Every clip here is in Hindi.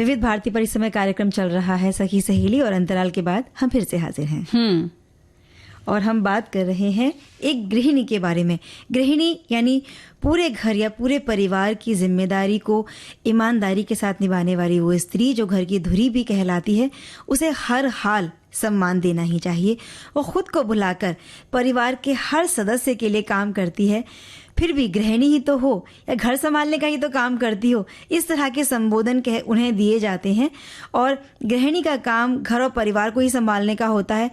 विविध भारती परिसमय कार्यक्रम चल रहा है सखी सहेली, और अंतराल के बाद हम फिर से हाजिर हैं। और हम बात कर रहे हैं एक गृहिणी के बारे में। गृहिणी यानी पूरे घर या पूरे परिवार की जिम्मेदारी को ईमानदारी के साथ निभाने वाली वो स्त्री जो घर की धुरी भी कहलाती है। उसे हर हाल सम्मान देना ही चाहिए। वो खुद को भुलाकर परिवार के हर सदस्य के लिए काम करती है। फिर भी गृहिणी ही तो हो या घर संभालने का ही तो काम करती हो, इस तरह के संबोधन उन्हें दिए जाते हैं। और गृहिणी का काम घर और परिवार को ही संभालने का होता है।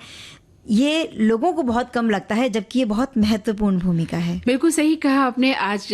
ये लोगों को बहुत कम लगता है, जबकि ये बहुत महत्वपूर्ण भूमिका है। बिल्कुल सही कहा आपने। आज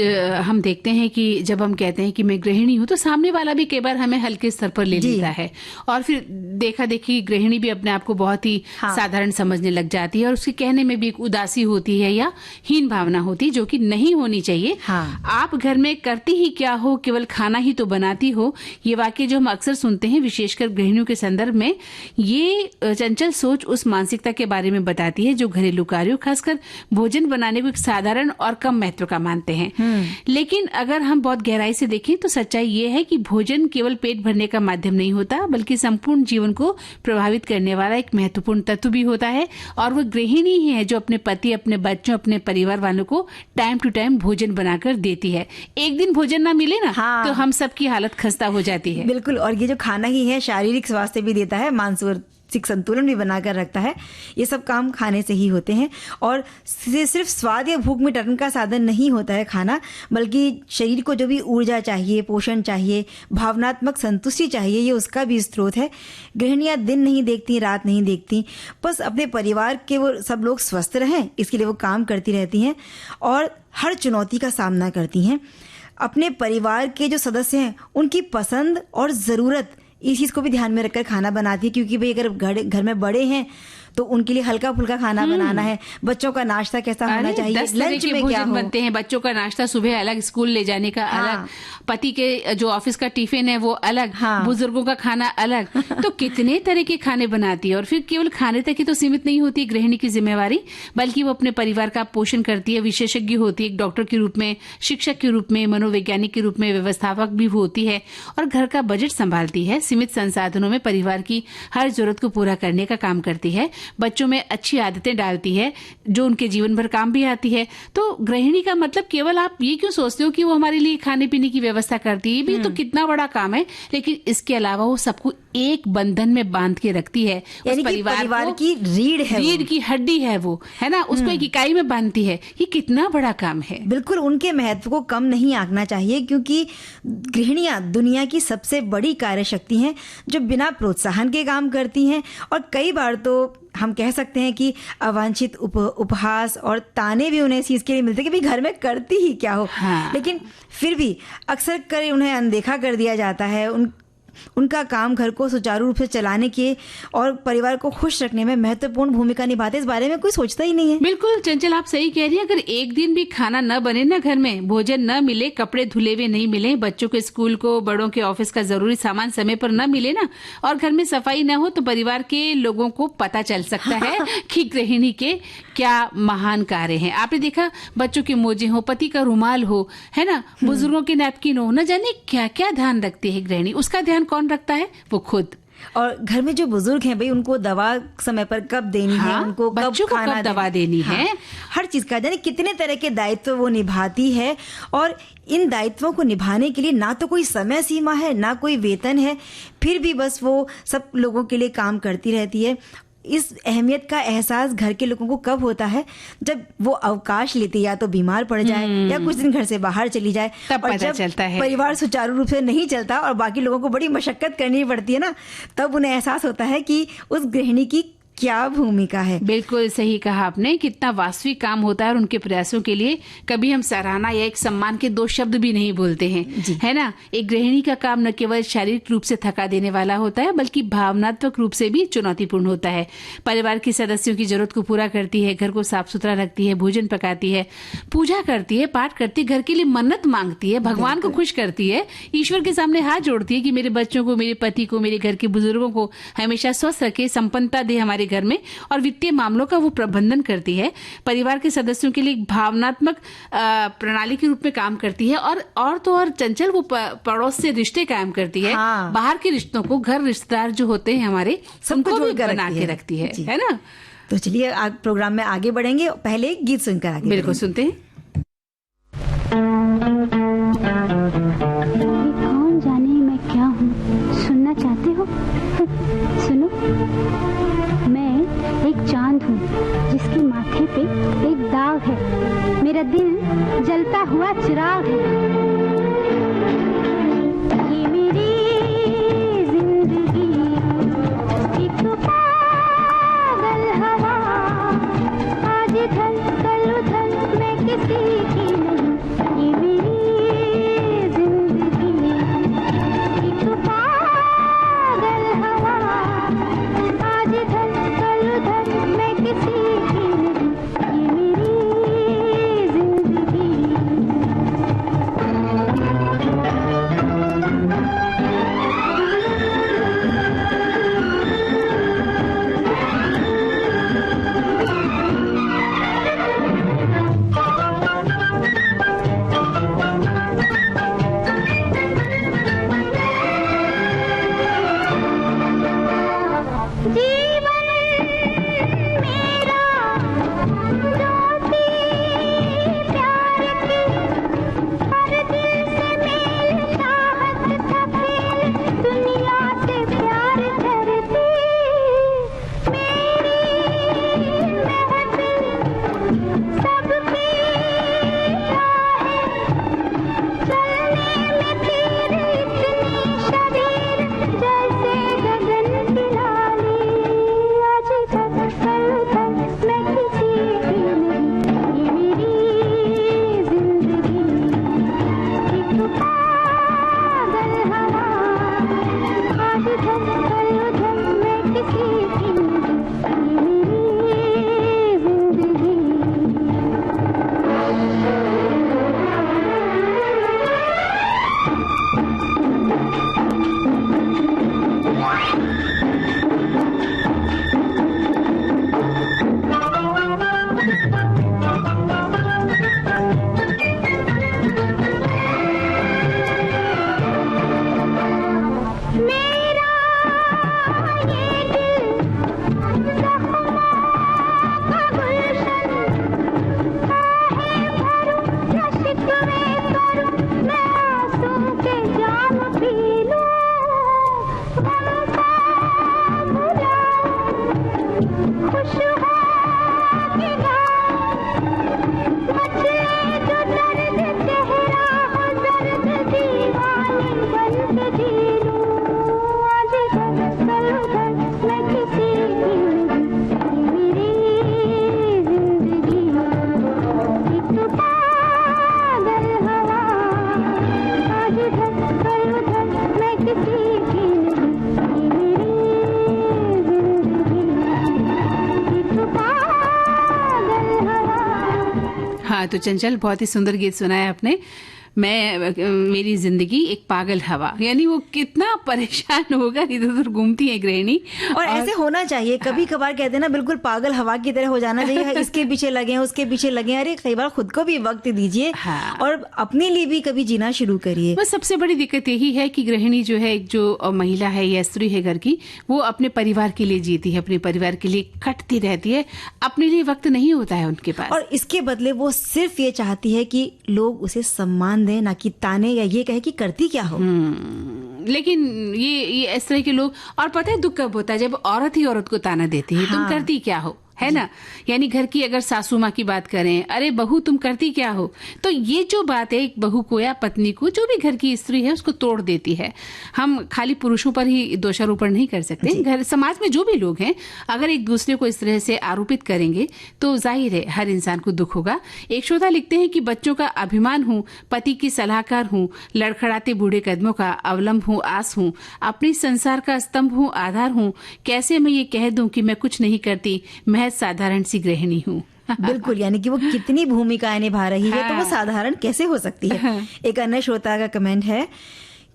हम देखते हैं कि जब हम कहते हैं कि मैं गृहिणी हूँ तो सामने वाला भी कई बार हमें हल्के स्तर पर ले लेता है, और फिर देखा देखी गृहिणी भी अपने आप को बहुत ही साधारण समझने लग जाती है, और उसके कहने में भी एक उदासी होती है या हीन भावना होती है, जो कि नहीं होनी चाहिए। आप घर में करती ही क्या हो, केवल खाना ही तो बनाती हो। ये वाक्य जो हम अक्सर सुनते हैं विशेषकर गृहिणियों के संदर्भ में, ये चंचल सोच उस मानसिकता के बारे में बताती है जो घरेलू कार्यों खासकर भोजन बनाने को एक साधारण और कम महत्व का मानते हैं। लेकिन अगर हम बहुत गहराई से देखें तो सच्चाई ये है कि भोजन केवल पेट भरने का माध्यम नहीं होता, बल्कि संपूर्ण जीवन को प्रभावित करने वाला एक महत्वपूर्ण तत्व भी होता है। और वो गृहिणी ही है जो अपने पति, अपने बच्चों, अपने परिवार वालों को टाइम टू टाइम भोजन बनाकर देती है। एक दिन भोजन ना मिले ना तो हम सबकी हालत खस्ता हो जाती है। बिल्कुल। और ये जो खाना ही है शारीरिक स्वास्थ्य भी देता है, मानसिक संतुलन भी बनाकर रखता है। ये सब काम खाने से ही होते हैं। और सिर्फ स्वाद या भूख मिटाने का साधन नहीं होता है खाना, बल्कि शरीर को जो भी ऊर्जा चाहिए, पोषण चाहिए, भावनात्मक संतुष्टि चाहिए, ये उसका भी स्रोत है। गृहिणियाँ दिन नहीं देखती, रात नहीं देखती, बस अपने परिवार के वो सब लोग स्वस्थ रहें इसके लिए वो काम करती रहती हैं और हर चुनौती का सामना करती हैं। अपने परिवार के जो सदस्य हैं उनकी पसंद और ज़रूरत, इस चीज़ को भी ध्यान में रखकर खाना बनाती है, क्योंकि भाई अगर घर में बड़े हैं तो उनके लिए हल्का फुल्का खाना बनाना है। बच्चों का नाश्ता कैसा होना चाहिए, लंच में क्या हो, बनते हैं बच्चों का नाश्ता सुबह अलग, स्कूल ले जाने का अलग, पति के जो ऑफिस का टिफिन है वो अलग, बुजुर्गों का खाना अलग। तो कितने तरह के खाने बनाती है। और फिर केवल खाने तक ही तो सीमित नहीं होती गृहिणी की जिम्मेवारी, बल्कि वो अपने परिवार का पोषण करती है। विशेषज्ञ होती है, एक डॉक्टर के रूप में, शिक्षक के रूप में, मनोवैज्ञानिक के रूप में, व्यवस्थापक भी होती है, और घर का बजट संभालती है। सीमित संसाधनों में परिवार की हर जरूरत को पूरा करने का काम करती है। बच्चों में अच्छी आदतें डालती है जो उनके जीवन भर काम भी आती है। तो गृहिणी का मतलब केवल आप ये क्यों सोचते हो कि वो हमारे लिए खाने पीने की व्यवस्था करती है, ये भी तो कितना बड़ा काम है। लेकिन इसके अलावा वो सबको एक बंधन में बांध के रखती है। उस परिवार की रीढ़ की हड्डी है वो, है ना, उसको एक इकाई में बांधती है। ये कितना बड़ा काम है। बिल्कुल, उनके महत्व को कम नहीं आंकना चाहिए, क्योंकि गृहिणियां दुनिया की सबसे बड़ी कार्यशक्ति हैं जो बिना प्रोत्साहन के काम करती हैं। और कई बार तो हम कह सकते हैं कि अवांछित उपहास और ताने भी उन्हें इस चीज के लिए मिलते हैं कि भाई घर में करती ही क्या हो। लेकिन फिर भी अक्सर कर उन्हें अनदेखा कर दिया जाता है। उनका काम घर को सुचारू रूप से चलाने के और परिवार को खुश रखने में महत्वपूर्ण भूमिका निभाते हैं। इस बारे में कोई सोचता ही नहीं है। बिल्कुल चंचल, आप सही कह रही हैं। अगर एक दिन भी खाना न बने ना, घर में भोजन न मिले, कपड़े धुले हुए नहीं मिले, बच्चों के स्कूल को, बड़ों के ऑफिस का जरूरी सामान समय पर न मिले ना, और घर में सफाई न हो, तो परिवार के लोगों को पता चल सकता है कि गृहिणी के क्या महान कार्य हैं। आपने देखा, बच्चों के मोजे हो, पति का रुमाल हो, है ना, बुजुर्गों के नैपकिन हो, न जाने क्या क्या ध्यान रखती है गृहिणी। उसका ध्यान कौन रखता है? वो खुद। और घर में जो बुजुर्ग हैं भाई, उनको दवा समय पर कब देनी है, उनको कब खाना दवा देनी है, हर चीज का जाने कितने तरह के दायित्व वो निभाती है। और इन दायित्वों को निभाने के लिए ना तो कोई समय सीमा है, ना कोई वेतन है, फिर भी बस वो सब लोगों के लिए काम करती रहती है। इस अहमियत का एहसास घर के लोगों को कब होता है? जब वो अवकाश लेती, या तो बीमार पड़ जाए या कुछ दिन घर से बाहर चली जाए, तब और पता जब चलता है परिवार सुचारू रूप से नहीं चलता और बाकी लोगों को बड़ी मशक्कत करनी पड़ती है ना, तब उन्हें एहसास होता है कि उस गृहिणी की क्या भूमिका है। बिल्कुल सही कहा आपने, कितना वास्तविक काम होता है। और उनके प्रयासों के लिए कभी हम सराहना या एक सम्मान के दो शब्द भी नहीं बोलते हैं, है ना। एक गृहिणी का काम न केवल शारीरिक रूप से थका देने वाला होता है, बल्कि भावनात्मक रूप से भी चुनौतीपूर्ण होता है। परिवार के सदस्यों की जरूरत को पूरा करती है, घर को साफ सुथरा रखती है, भोजन पकाती है, पूजा करती है, पाठ करती है, घर के लिए मन्नत मांगती है, भगवान को खुश करती है, ईश्वर के सामने हाथ जोड़ती है कि मेरे बच्चों को, मेरे पति को, मेरे घर के बुजुर्गों को हमेशा स्वस्थ रखे, संपन्नता दे हमारे घर में और वित्तीय मामलों का वो प्रबंधन करती है। परिवार के सदस्यों के लिए एक भावनात्मक प्रणाली के रूप में काम करती है और तो और चंचल वो पड़ोस से रिश्ते कायम करती है। हाँ। बाहर के रिश्तों को, घर रिश्तेदार जो होते हैं हमारे, सबको भी बना के रखती है ना। तो चलिए प्रोग्राम में आगे बढ़ेंगे, पहले एक गीत सुनकर आगे बिल्कुल सुनते हैं। कौन जाने मैं क्या हूँ, सुनना चाहते हो? सुनो, मैं एक चांद हूँ जिसके माथे पे एक दाग है, मेरा दिल जलता हुआ चिराग है। ये मेरी जिंदगी एक पागल हवा, आज इधर कल उधर मैं किसी की नहीं। ये मेरी जिंदगी एक पागल हवा, आज इधर कल उधर मैं किसी की नहीं। ये मेरी जिंदगी। हाँ, तो चंचल बहुत ही सुंदर गीत सुनाया आपने। मेरी जिंदगी एक पागल हवा, यानी वो कितना परेशान होगा, इधर उधर घूमती है गृहिणी। और ऐसे होना चाहिए, कभी कभार कहते हैं ना, बिल्कुल पागल हवा की तरह हो जाना चाहिए। इसके पीछे लगे हैं, उसके पीछे लगे हैं। अरे कई बार खुद को भी वक्त दीजिए। हाँ। और अपने लिए भी कभी जीना शुरू करिए। बस सबसे बड़ी दिक्कत यही है कि गृहिणी जो है, एक जो महिला है या स्त्री है घर की, वो अपने परिवार के लिए जीती है, अपने परिवार के लिए खटती रहती है, अपने लिए वक्त नहीं होता है उनके पास। और इसके बदले वो सिर्फ ये चाहती है कि लोग उसे सम्मान दें, ना कि ताने या ये कहे कि करती क्या हो। लेकिन ये इस तरह के लोग, और पता है दुख कब होता है, जब औरत ही औरत को ताना देती है। तुम करती क्या हो, है ना। यानी घर की अगर सासू माँ की बात करें, अरे बहू तुम करती क्या हो, तो ये जो बात है एक बहू को या पत्नी को, जो भी घर की स्त्री है, उसको तोड़ देती है। हम खाली पुरुषों पर ही दोषारोपण नहीं कर सकते। घर समाज में जो भी लोग हैं, अगर एक दूसरे को इस तरह से आरोपित करेंगे तो जाहिर है हर इंसान को दुख होगा। एक श्रोता लिखते हैं कि बच्चों का अभिमान हूँ, पति की सलाहकार हूँ, लड़खड़ाते बूढ़े कदमों का अवलंब हूँ, आस हूँ, अपने संसार का स्तंभ हूँ, आधार हूँ। कैसे मैं ये कह दूं कि मैं कुछ नहीं करती, मैं साधारण सी गृहिणी हूँ। बिल्कुल, यानी कि वो कितनी भूमिकाएं निभा रही है, तो वो साधारण कैसे हो सकती है। एक अन्य श्रोता का कमेंट है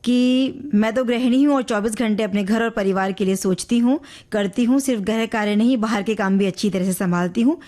कि मैं तो गृहिणी हूँ और 24 घंटे अपने घर और परिवार के लिए सोचती हूँ, करती हूँ। सिर्फ गृह कार्य नहीं, बाहर के काम भी अच्छी तरह से संभालती हूँ।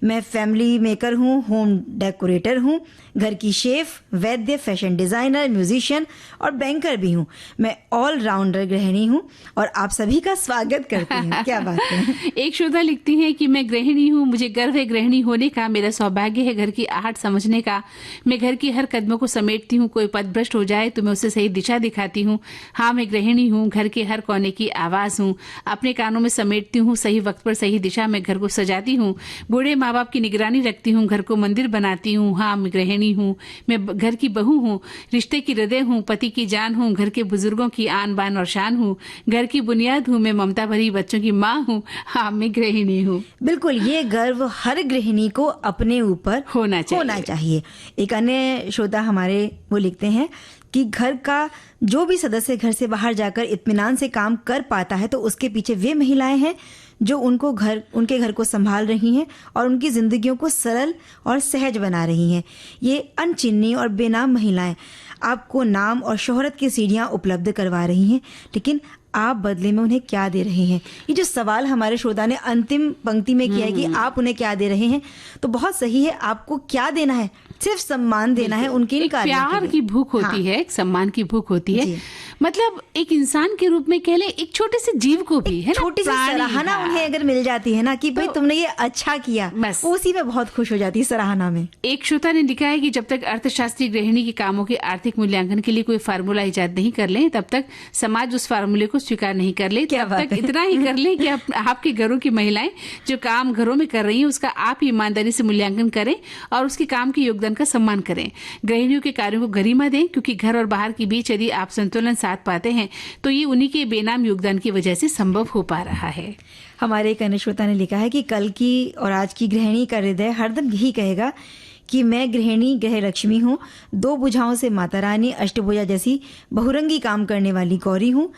मैं फैमिली मेकर हूँ, होम डेकोरेटर हूँ, घर की शेफ, वैद्य, फैशन डिज़ाइनर, म्यूजिशियन और बैंकर भी हूँ। मैं ऑलराउंडर गृहिणी हूँ और आप सभी का स्वागत करती हूँ। क्या बात है। एक श्रोता लिखती है कि मैं गृहिणी हूँ, मुझे गर्व है गृहिणी होने का, मेरा सौभाग्य है घर की आहट समझने का। मैं घर की हर कदमों को समेटती हूँ, कोई पथ भ्रष्ट हो जाए तो मैं उसे सही दिशा दिखाती हूँ। हाँ, मैं गृहिणी हूँ, घर के हर कोने की आवाज़ हूँ, अपने कानों में समेटती हूँ, सही वक्त पर सही दिशा में घर को सजाती हूँ, बूढ़े माँ बाप की निगरानी रखती हूँ, घर को मंदिर बनाती हूँ। हाँ, मैं गृहिणी हूँ, मैं घर की बहू हूँ, रिश्ते की हृदय हूँ, पति की जान हूँ, घर के बुजुर्गों की आन बान और शान हूँ, घर की बुनियाद हूँ, मैं ममता भरी बच्चों की माँ हूँ। हाँ, मैं गृहिणी हूँ। बिल्कुल, ये गर्व हर गृहिणी को अपने ऊपर होना चाहिए। एक अन्य श्रोता हमारे वो लिखते हैं कि घर का जो भी सदस्य घर से बाहर जाकर इत्मीनान से काम कर पाता है तो उसके पीछे वे महिलाएं हैं जो उनके घर को संभाल रही हैं और उनकी जिंदगियों को सरल और सहज बना रही हैं। ये अनचिन्नी और बेनाम महिलाएं आपको नाम और शोहरत की सीढ़ियां उपलब्ध करवा रही हैं, लेकिन आप बदले में उन्हें क्या दे रहे हैं? ये जो सवाल हमारे श्रोता ने अंतिम पंक्ति में किया है कि आप उन्हें क्या दे रहे हैं, तो बहुत सही है। आपको क्या देना है? सिर्फ सम्मान देना है उनके इन कार्यों के लिए। प्यार की भूख होती है, एक सम्मान की भूख होती है। मतलब एक इंसान के रूप में कह ले, एक छोटे से जीव को भी है ना, छोटी सी सराहना उन्हें अगर मिल जाती है ना कि भाई तुमने ये अच्छा किया, बस उसी में बहुत खुश हो जाती है, सराहना में। एक श्रोता ने लिखा है कि जब तक अर्थशास्त्री गृहिणी के कामों के आर्थिक मूल्यांकन के लिए कोई फार्मूला ईजाद नहीं कर ले, तब तक समाज उस फार्मूले को स्वीकार नहीं कर ले। तब तक इतना ही कर ले कि आपके घरों की महिलाएं जो काम घरों में कर रही हैं उसका आप ही ईमानदारी से मूल्यांकन करें और उसके काम के योगदान का सम्मान करें। गृहिणियों के कार्यों को गरिमा दें, क्योंकि घर और बाहर के बीच यदि आप संतुलन साध पाते हैं तो ये उन्हीं के बेनाम योगदान की वजह से संभव हो पा रहा है। हमारे एक अन्य श्रोता ने लिखा है कि कल की और आज की गृहिणी का हृदय हरदम यही कहेगा कि मैं गृहिणी गृह लक्ष्मी हूँ, 2 भुजाओं से माता रानी, अष्टभुजा जैसी बहुरंगी काम करने वाली गौरी हूँ,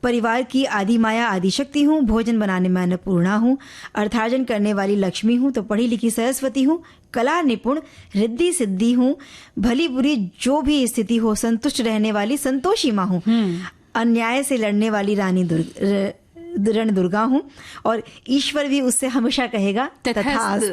परिवार की आदि माया आदि शक्ति हूँ, भोजन बनाने में अन्नपूर्णा हूँ, अर्थार्जन करने वाली लक्ष्मी हूँ, तो पढ़ी लिखी सरस्वती हूँ, कला निपुण रिद्धि सिद्धि हूँ, भली बुरी जो भी स्थिति हो संतुष्ट रहने वाली संतोषी माँ हूँ, अन्याय से लड़ने वाली रानी रण दुर्गा हूँ और ईश्वर भी उससे हमेशा कहेगा तथास्तु।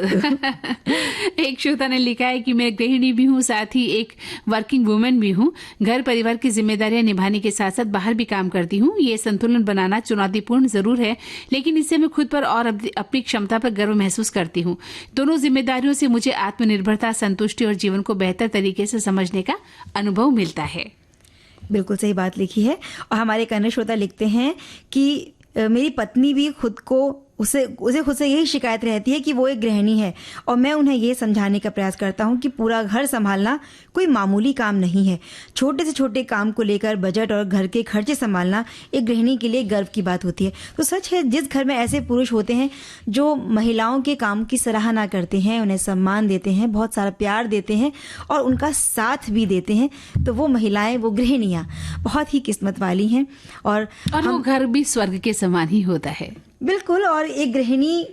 एक श्रोता ने लिखा है कि मैं गृहिणी भी हूँ, साथ ही एक वर्किंग वुमेन भी हूँ, घर परिवार की जिम्मेदारियां निभाने के साथ साथ बाहर भी काम करती हूँ। ये संतुलन बनाना चुनौतीपूर्ण जरूर है, लेकिन इससे मैं खुद पर और अपनी क्षमता पर गर्व महसूस करती हूँ। दोनों जिम्मेदारियों से मुझे आत्मनिर्भरता, संतुष्टि और जीवन को बेहतर तरीके से समझने का अनुभव मिलता है। बिल्कुल सही बात लिखी है। और हमारे एक अन्य श्रोता लिखते हैं कि मेरी पत्नी भी उसे खुद से यही शिकायत रहती है कि वो एक गृहिणी है और मैं उन्हें ये समझाने का प्रयास करता हूँ कि पूरा घर संभालना कोई मामूली काम नहीं है। छोटे से छोटे काम को लेकर बजट और घर के खर्चे संभालना एक गृहिणी के लिए गर्व की बात होती है। तो सच है, जिस घर में ऐसे पुरुष होते हैं जो महिलाओं के काम की सराहना करते हैं, उन्हें सम्मान देते हैं, बहुत सारा प्यार देते हैं और उनका साथ भी देते हैं, तो वो महिलाएं, वो गृहिणियाँ बहुत ही किस्मत वाली हैं। और वो घर भी स्वर्ग के समान ही होता है। बिल्कुल। और एक गृहिणी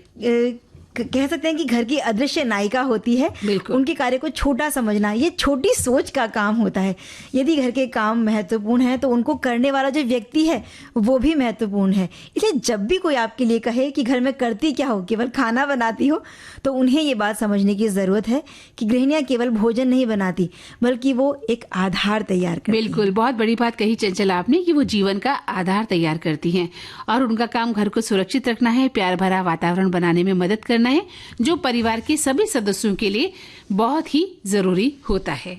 कह सकते हैं कि घर की अदृश्य नायिका होती है। उनके कार्य को छोटा समझना ये छोटी सोच का काम होता है। यदि घर के काम महत्वपूर्ण है तो उनको करने वाला जो व्यक्ति है वो भी महत्वपूर्ण है। इसलिए जब भी कोई आपके लिए कहे कि घर में करती क्या हो, केवल खाना बनाती हो, तो उन्हें ये बात समझने की जरूरत है कि गृहिणियां केवल भोजन नहीं बनाती बल्कि वो एक आधार तैयार करती हैं। बिल्कुल, बहुत बड़ी बात कही चंचल आपने कि वो जीवन का आधार तैयार करती हैं और उनका काम घर को सुरक्षित रखना है, प्यार भरा वातावरण बनाने में मदद करना है, जो परिवार के सभी सदस्यों के लिए बहुत ही जरूरी होता है।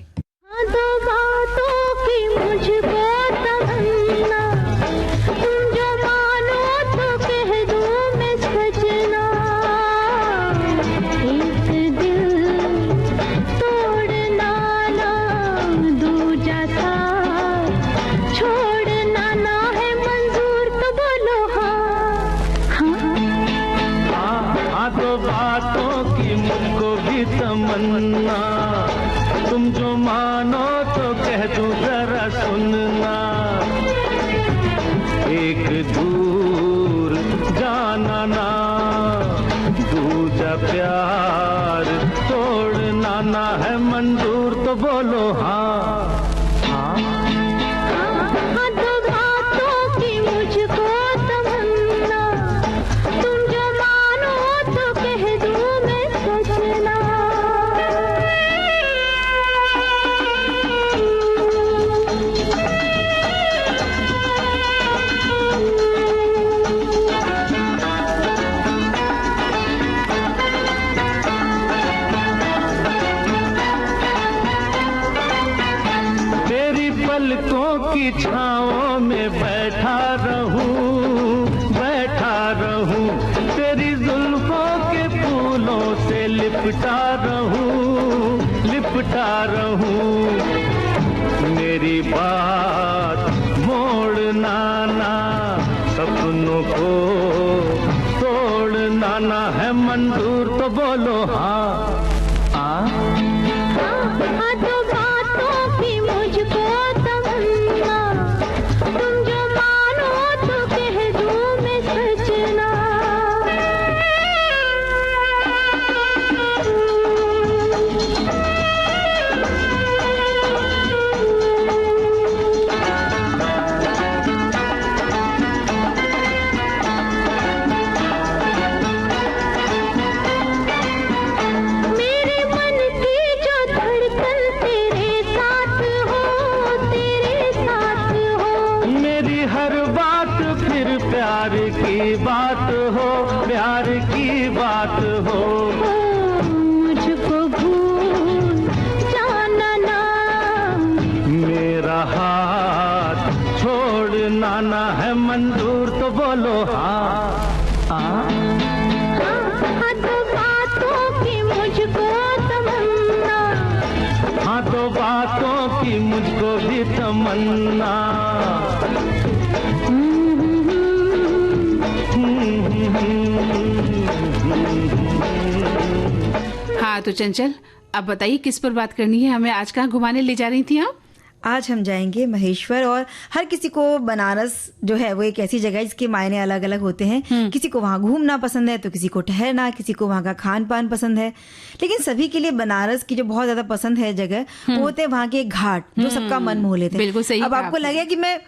तुम जो मानो तो कह दो जरा सुनना, एक दूर जाना ना, दूजा प्यार तोड़ना ना है मंजूर, तो बोलो हाँ। की छाँवों में बैठा रहूं, तेरी जुल्फों के फूलों से लिपटा रहूं। मेरी बात मोड़ना ना, सपनों को तोड़ना ना है मंजूर तो बोलो हाँ। तो बातों की मुझको तमन्ना, तुम जो मानो तो कह दूं मैं सजना। प्यार की बात हो, मुझको भूल जाना ना, मेरा हाथ छोड़ना ना है मंजूर तो बोलो हाँ। तो बातों की मुझको तमन्ना, हाँ तो बातों की मुझको भी तमन्ना। हाँ तो चंचल, अब बताइए किस पर बात करनी है, हमें आज कहाँ घुमाने ले जा रही थी आप? आज हम जाएंगे महेश्वर। और हर किसी को बनारस जो है वो एक ऐसी जगह है जिसके मायने अलग अलग होते हैं। किसी को वहाँ घूमना पसंद है तो किसी को ठहरना, किसी को वहाँ का खान पान पसंद है। लेकिन सभी के लिए बनारस की जो बहुत ज्यादा पसंद है जगह वो होते हैं वहाँ के घाट, जो सबका मन मोह लेते हैं। बिल्कुल सही अब कहा आपको आपने। लगे कि मैं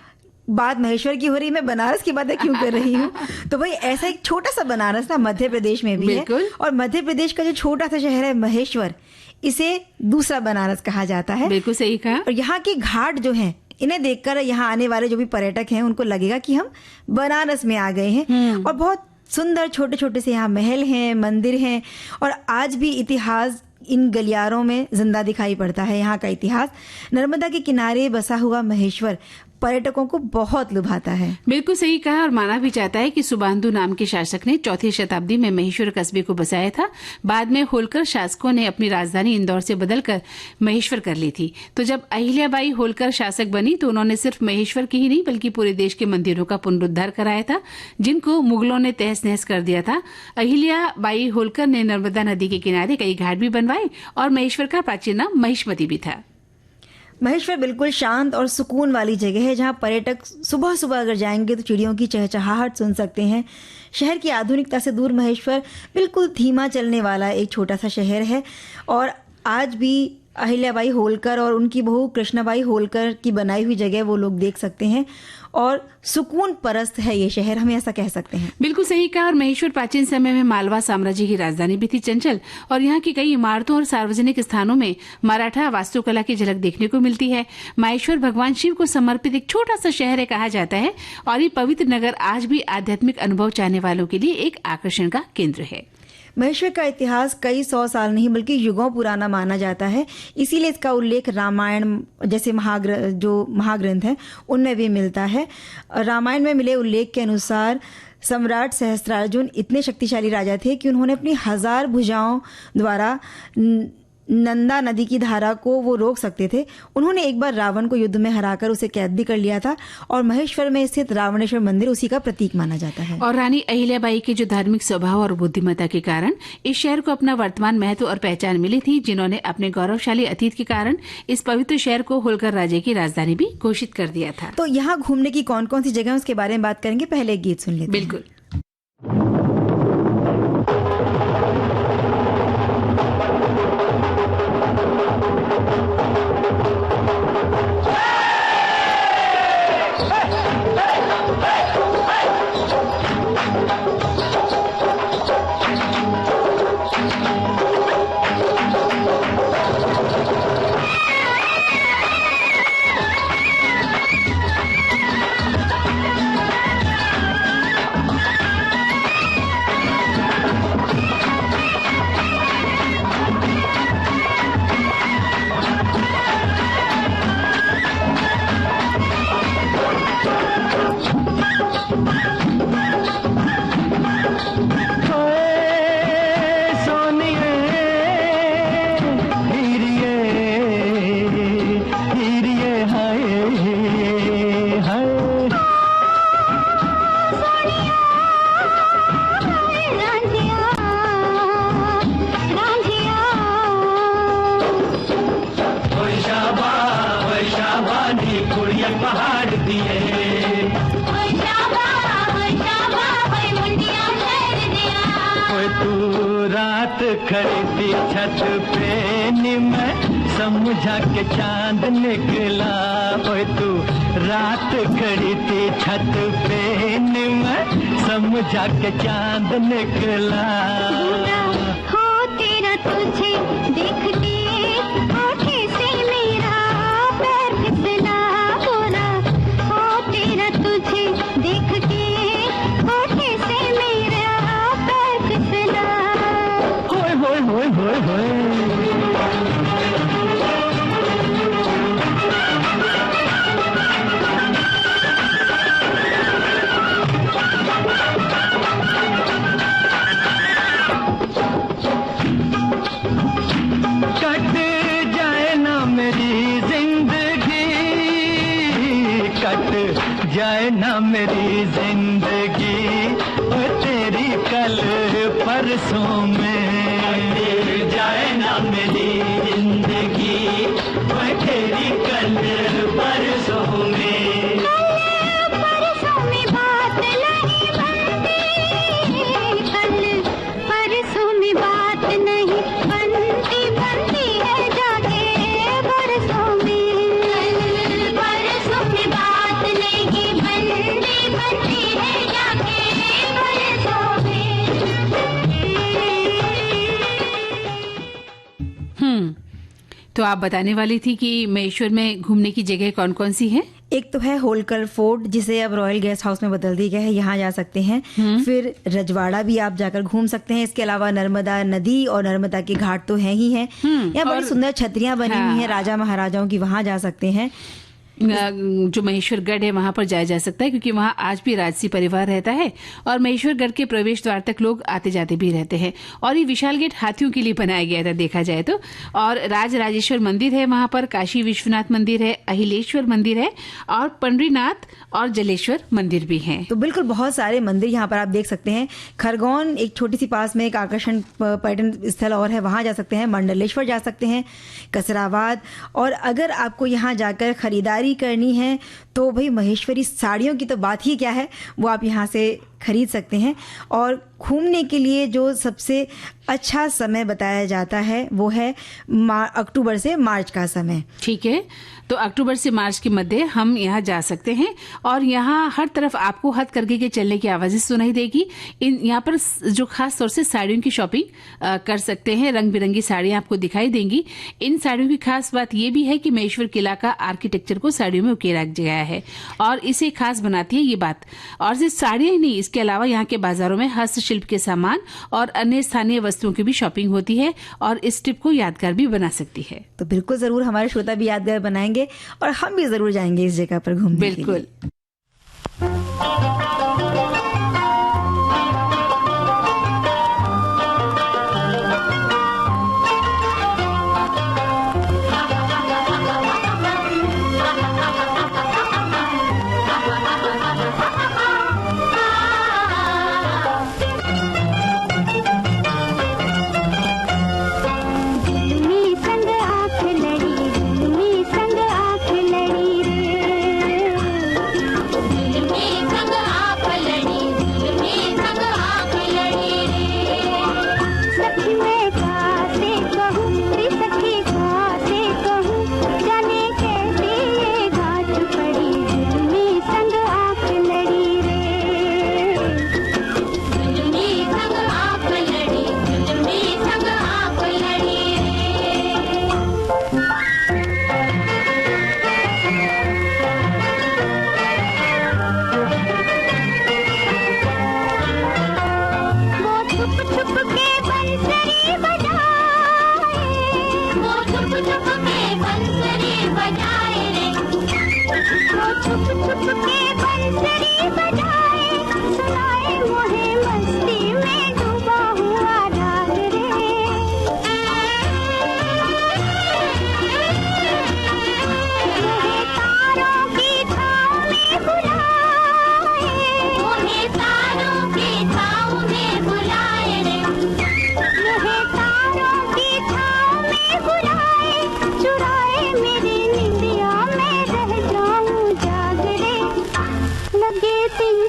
बात महेश्वर की हो रही, मैं बनारस की बातें क्यों कर रही हूँ? तो भाई ऐसा एक छोटा सा बनारस ना मध्य प्रदेश में भी है। बिल्कुल। और मध्य प्रदेश का जो छोटा सा शहर है महेश्वर, इसे दूसरा बनारस कहा जाता है। बिल्कुल सही कहा। और यहाँ के घाट जो हैं, इन्हें देखकर यहाँ आने वाले जो भी पर्यटक हैं उनको लगेगा कि हम बनारस में आ गए हैं। और बहुत सुंदर छोटे छोटे से यहाँ महल हैं, मंदिर हैं, और आज भी इतिहास इन गलियारों में जिंदा दिखाई पड़ता है। यहाँ का इतिहास, नर्मदा के किनारे बसा हुआ महेश्वर पर्यटकों को बहुत लुभाता है। बिल्कुल सही कहा। और माना भी जाता है कि सुबांधु नाम के शासक ने 4वीं शताब्दी में महेश्वर कस्बे को बसाया था। बाद में होलकर शासकों ने अपनी राजधानी इंदौर से बदलकर महेश्वर कर ली थी। तो जब अहिल्याबाई होलकर शासक बनी तो उन्होंने सिर्फ महेश्वर की ही नहीं बल्कि पूरे देश के मंदिरों का पुनरुद्धार कराया था, जिनको मुगलों ने तहस नहस कर दिया था। अहिल्याबाई होलकर ने नर्मदा नदी के किनारे कई घाट भी बनवाए और महेश्वर का प्राचीन नाम महिष्मती भी था। महेश्वर बिल्कुल शांत और सुकून वाली जगह है, जहाँ पर्यटक सुबह सुबह अगर जाएंगे तो चिड़ियों की चहचहाहट सुन सकते हैं। शहर की आधुनिकता से दूर महेश्वर बिल्कुल धीमा चलने वाला एक छोटा सा शहर है। और आज भी अहिल्याबाई होलकर और उनकी बहू कृष्णाबाई होलकर की बनाई हुई जगह वो लोग देख सकते हैं। और सुकून परस्त है ये शहर, हम ऐसा कह सकते हैं। बिल्कुल सही कहा। और महेश्वर प्राचीन समय में मालवा साम्राज्य की राजधानी भी थी चंचल। और यहाँ की कई इमारतों और सार्वजनिक स्थानों में मराठा वास्तुकला की झलक देखने को मिलती है। महेश्वर भगवान शिव को समर्पित एक छोटा सा शहर है कहा जाता है। और ये पवित्र नगर आज भी आध्यात्मिक अनुभव चाहने वालों के लिए एक आकर्षण का केंद्र है। महेश्वर का इतिहास कई 100 साल नहीं बल्कि युगों पुराना माना जाता है। इसीलिए इसका उल्लेख रामायण जैसे महाग्रंथ है उनमें भी मिलता है। रामायण में मिले उल्लेख के अनुसार सम्राट सहस्त्रार्जुन इतने शक्तिशाली राजा थे कि उन्होंने अपनी 1000 भुजाओं द्वारा नंदा नदी की धारा को वो रोक सकते थे। उन्होंने एक बार रावण को युद्ध में हराकर उसे कैद भी कर लिया था। और महेश्वर में स्थित रावणेश्वर मंदिर उसी का प्रतीक माना जाता है। और रानी अहिल्याबाई के जो धार्मिक स्वभाव और बुद्धिमत्ता के कारण इस शहर को अपना वर्तमान महत्व और पहचान मिली थी, जिन्होंने अपने गौरवशाली अतीत के कारण इस पवित्र शहर को होलकर राज्य की राजधानी भी घोषित कर दिया था। तो यहाँ घूमने की कौन कौन सी जगह है उसके बारे में बात करेंगे। पहले एक गीत सुन लेते हैं। बिल्कुल। ओए तू रात खड़ी थी छत पे नी मैं समझा के चांद निकला। ओए तू रात खड़ी थी छत पे नी मैं समझा के चांद निकला। हो तेरा तुझे देख के होठे से मेरा पैर फिसला। बुरा हो तेरा तुझे देख के होठे से मेरा पैर फिसला। होए होए होए होए होए जाए ना मेरी जिंदगी ओ तेरी कल परसों में। जाए ना मेरी जिंदगी ओ तेरी कल परसों में। परसों में बात नहीं बनती, कल परसों में बात नहीं बनती, बनती है जाके बरसों में। परसों में बात नहीं बनती, बनती है जाके बरसों में। तो आप बताने वाली थी कि महेश्वर में घूमने की जगह कौन कौन सी है? एक तो है होलकर फोर्ट, जिसे अब रॉयल गेस्ट हाउस में बदल दिया गया है, यहाँ जा सकते हैं। फिर रजवाड़ा भी आप जाकर घूम सकते हैं। इसके अलावा नर्मदा नदी और नर्मदा के घाट तो हैं ही हैं। यहाँ बड़ी सुंदर छतरियां बनी हुई हैं राजा महाराजाओं की, वहां जा सकते हैं। जो महेश्वरगढ़ है वहां पर जाया जा सकता है, क्योंकि वहां आज भी राजसी परिवार रहता है और महेश्वरगढ़ के प्रवेश द्वार तक लोग आते जाते भी रहते हैं। और ये विशाल गेट हाथियों के लिए बनाया गया था देखा जाए तो। और राज राजेश्वर मंदिर है वहां पर, काशी विश्वनाथ मंदिर है, अहिलेश्वर मंदिर है और पंडरीनाथ और जलेश्वर मंदिर भी हैं। तो बिल्कुल बहुत सारे मंदिर यहाँ पर आप देख सकते हैं। खरगोन एक छोटी सी पास में एक आकर्षण पर्यटन स्थल और है, वहां जा सकते हैं। मंडलेश्वर जा सकते हैं, कसराबाद। और अगर आपको यहाँ जाकर खरीदारी करनी है तो भाई महेश्वरी साड़ियों की तो बात ही क्या है, वो आप यहाँ से खरीद सकते हैं। और घूमने के लिए जो सबसे अच्छा समय बताया जाता है वो है अक्टूबर से मार्च का समय। ठीक है, तो अक्टूबर से मार्च के मध्य हम यहाँ जा सकते हैं और यहाँ हर तरफ आपको हथकरघे के चलने की आवाजें सुनाई देगी। यहाँ पर जो खास तौर से साड़ियों की शॉपिंग कर सकते हैं, रंग बिरंगी साड़ियां आपको दिखाई देंगी। इन साड़ियों की खास बात यह भी है कि महेश्वर किला का आर्किटेक्चर को साड़ियों में उकेरा गया है और इसे खास बनाती है ये बात। और सिर्फ साड़ियां ही नहीं, इसके अलावा यहाँ के बाजारों में हस्तशिल्प के सामान और अन्य स्थानीय वस्तुओं की भी शॉपिंग होती है और इस ट्रिप को यादगार भी बना सकती है। तो बिल्कुल जरूर हमारे श्रोता भी यादगार बनाएंगे और हम भी जरूर जाएंगे इस जगह पर घूमने। बिल्कुल।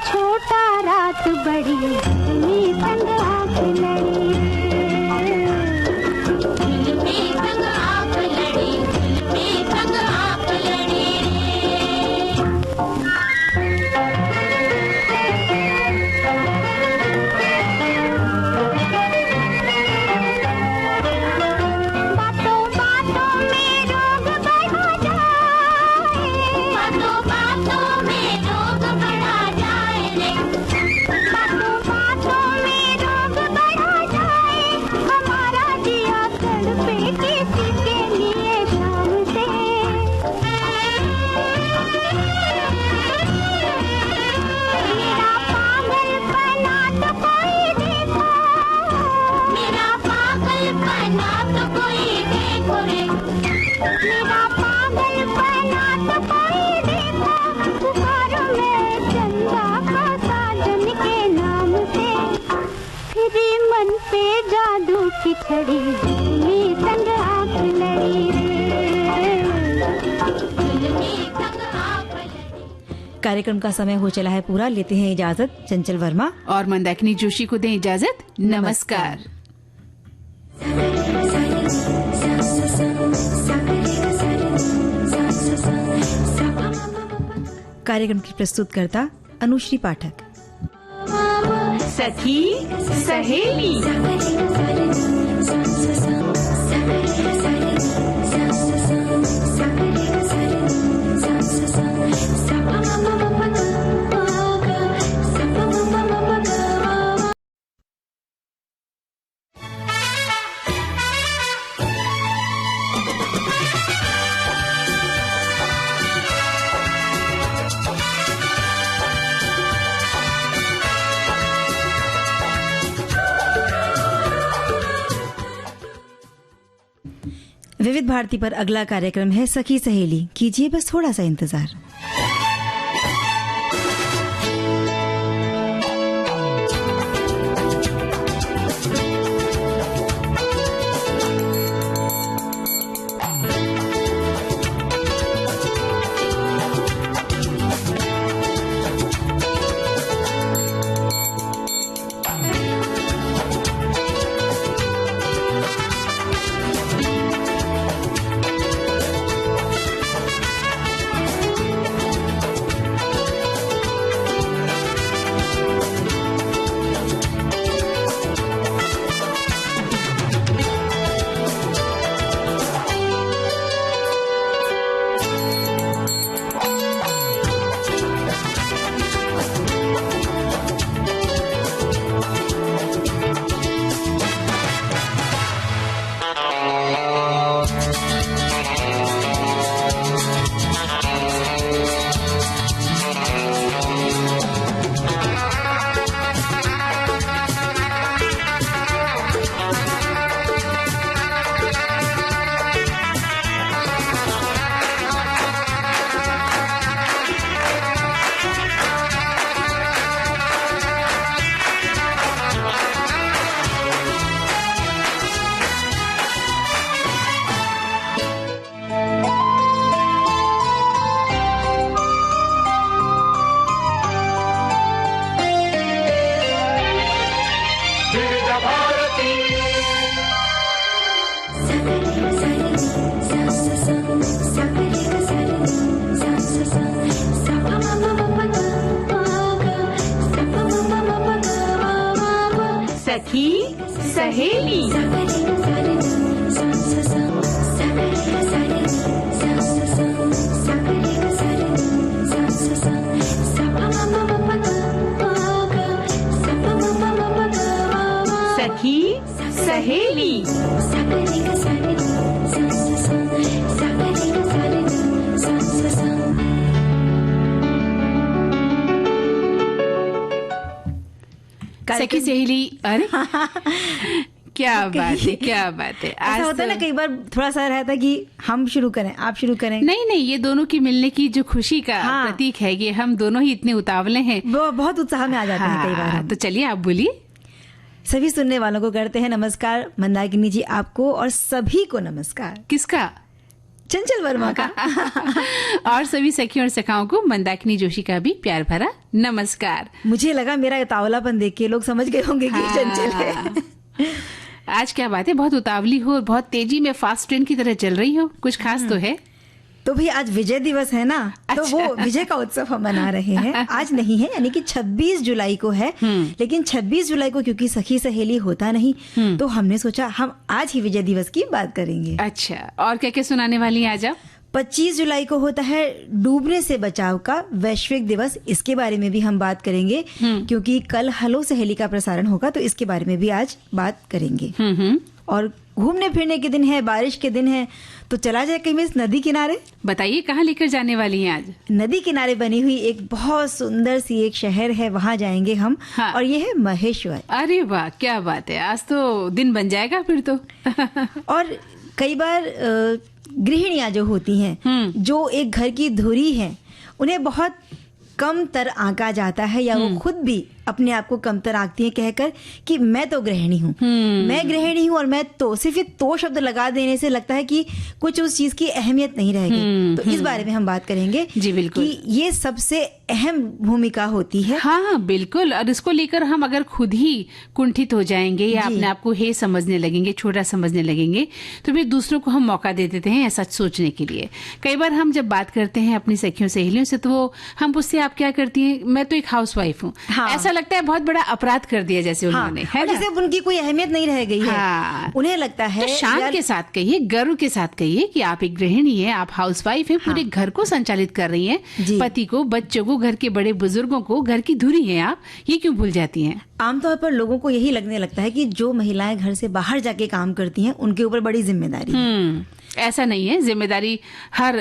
छोटा रात बड़ी संग आँख लड़ी छड़ी झूली संग आँख लड़ी कार्यक्रम का समय हो चला है पूरा। लेते हैं इजाजत चंचल वर्मा और मंदाकिनी जोशी को दें इजाजत। नमस्कार। कार्यक्रम की प्रस्तुतकर्ता अनुश्री पाठक। सखी सहेली विविध भारती पर अगला कार्यक्रम है सखी सहेली। कीजिए बस थोड़ा सा इंतजार। सखी सहेली सखी सहेली सखी सहेली। अरे क्या बात है, क्या बात है। ऐसा होता है ना, कई बार थोड़ा सा रहता है कि हम शुरू करें, आप शुरू करें। नहीं नहीं, ये दोनों की मिलने की जो खुशी का हाँ। प्रतीक है, ये हम दोनों ही इतने उतावले हैं, वो बहुत उत्साह में आ जाते हैं कई बार हम। तो चलिए आप बोलिए। सभी सुनने वालों को करते हैं नमस्कार। मंदाकिनी जी आपको और सभी को नमस्कार। किसका? चंचल वर्मा का। और सभी सखियों और सखाओं को मंदाकिनी जोशी का भी प्यार भरा नमस्कार। मुझे लगा मेरा तावलापन देख के लोग समझ गए होंगे कि चंचल है। आज क्या बात है, बहुत उतावली हो और बहुत तेजी में फास्ट ट्रेन की तरह चल रही हो, कुछ खास तो है? तो भी आज विजय दिवस है ना, तो अच्छा। वो विजय का उत्सव हम मना रहे हैं। आज नहीं है, यानी कि 26 जुलाई को है, लेकिन 26 जुलाई को क्योंकि सखी सहेली होता नहीं, तो हमने सोचा हम आज ही विजय दिवस की बात करेंगे। अच्छा, और क्या क्या सुनाने वाली हैं आज आप? 25 जुलाई को होता है डूबने से बचाव का वैश्विक दिवस, इसके बारे में भी हम बात करेंगे, क्योंकि कल हेलो सहेली का प्रसारण होगा, तो इसके बारे में भी आज बात करेंगे। और घूमने फिरने के दिन है, बारिश के दिन है, तो चला जाए कहीं इस नदी किनारे। बताइए कहाँ लेकर जाने वाली हैं आज? नदी किनारे बनी हुई एक बहुत सुंदर सी एक शहर है, वहां जाएंगे हम। हाँ। और ये है महेश्वर। अरे वाह, क्या बात है, आज तो दिन बन जाएगा फिर तो। और कई बार गृहिणियां जो होती हैं, जो एक घर की धुरी हैं, उन्हें बहुत कम तर आंका जाता है, या वो खुद भी अपने आप को कमतर आंकती हैं कहकर कि मैं तो गृहिणी हूँ, मैं गृहिणी हूँ। और मैं तो सिर्फ ये तो शब्द लगा देने से लगता है कि कुछ उस चीज की अहमियत नहीं रहेगी। तो इस बारे में हम बात करेंगे। जी बिल्कुल, कि ये सबसे अहम भूमिका होती है। हाँ बिल्कुल। और इसको लेकर हम अगर खुद ही कुंठित हो जाएंगे या अपने आप को हे समझने लगेंगे, छोटा समझने लगेंगे, तो फिर दूसरों को हम मौका दे देते हैं ऐसा सोचने के लिए। कई बार हम जब बात करते हैं अपनी सखियों सहेलियों से, तो वो हम पूछते हैं आप क्या करती हैं? मैं तो एक हाउसवाइफ हूँ। हाँ। ऐसा लगता है बहुत बड़ा अपराध कर दिया जैसे उन्होंने, है और ना? जैसे उनकी कोई अहमियत नहीं रह गई हाँ। है। उन्हें लगता है, तो शान के साथ कहिए, गर्व के साथ कहिए कि आप एक गृहिणी हैं, आप हाउसवाइफ हैं, पूरे घर को संचालित कर रही हैं, पति को, बच्चों को, घर के बड़े बुजुर्गों को, घर की धुरी हैं आप। ये क्यों भूल जाती हैं? आमतौर पर लोगों को यही लगने लगता है कि जो महिलाएं घर से बाहर जाके काम करती हैं, उनके ऊपर बड़ी जिम्मेदारी है। ऐसा नहीं है, जिम्मेदारी हर